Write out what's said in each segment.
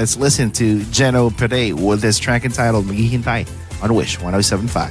Let's listen to Jeno Pere with this track entitled Maghihintay on Wish 107.5.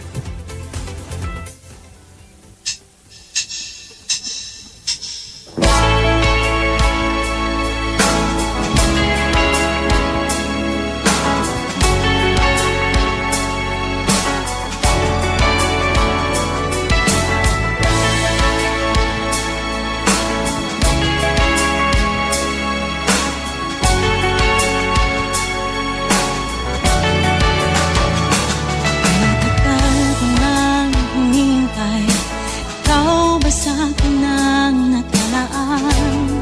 Sa akin ang nakalaan,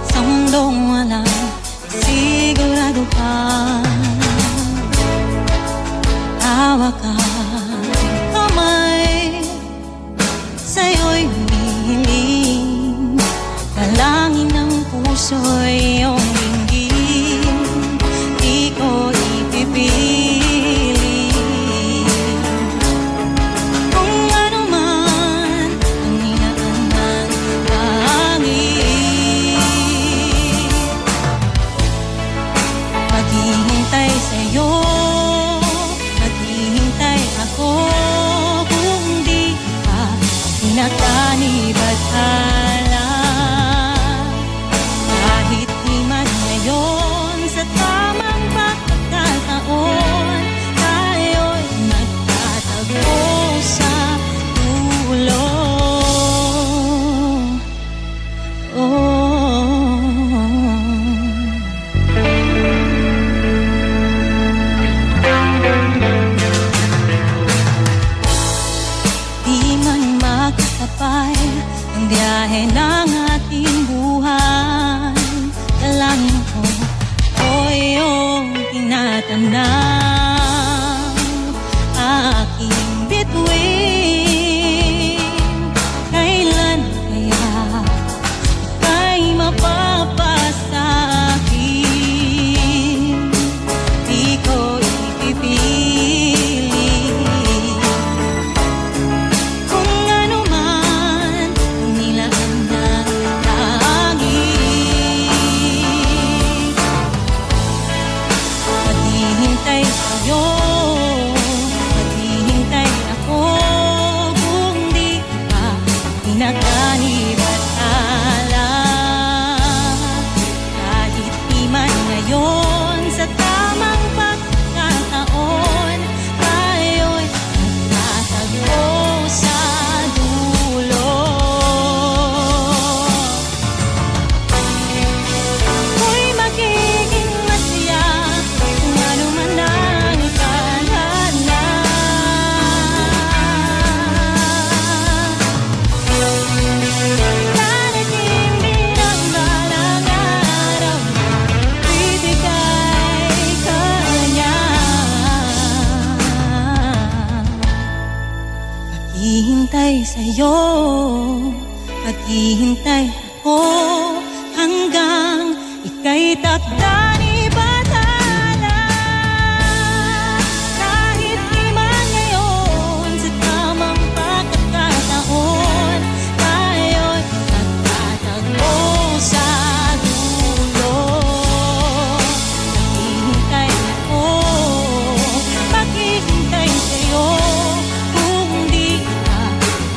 sa mundong walang siguraduhan. Hawak ang kamay, sa'yo'y humihiling, dalangin ng puso'y iyong dinggin, di ko ipipili. Maghihintay sa'yo, maghihintay ako, kung di ka pinagkanibathala. Kahit di man ngayon, sa tamang pagkakataon, tayo'y magtatagpo sa dulo. Ang biyahe ng ating buhay, dalangin ko o iyong tinatanang aking bituin. Kailan kaya ika'y mapapasakin? Di ko ipipili. Maghihintay sa'yo, maghihintay ako, kung di ka pinagkanibathala. Kahit di man ngayon, sa tamang pagkakataon, tayo'y magtatagpo sa dulo. Ako'y magiging masaya kung ano man ang ikalalaan. Darating din ang balang araw na ibigay ka niya. Maghihintay sa'yo, maghihintay ako, hanggang ika'y takdan ibathala. Kahit di man ngayon, sa tamang pagkakataon, tayo'y magtatagpo sa dulo. Maghihintay ako, maghihintay sa'yo, kung di ka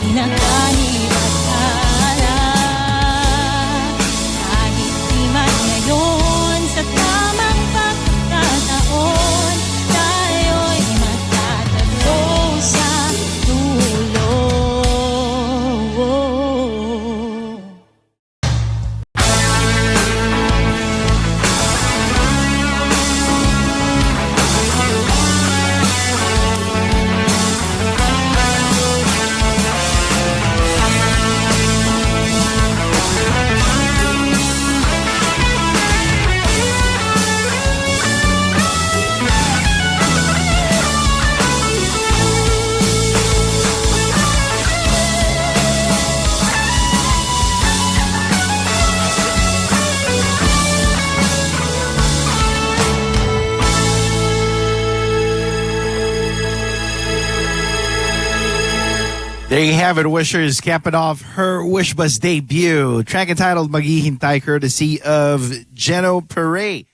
pinagkanibathala. Kahit di man ngayon, sa tamang pagkakataon, tayo'y magtatagpo sa dulo. There you have it, Wishers, capping off her Wish Bus debut. Track entitled Maghihintay, courtesy of Jeno Pere.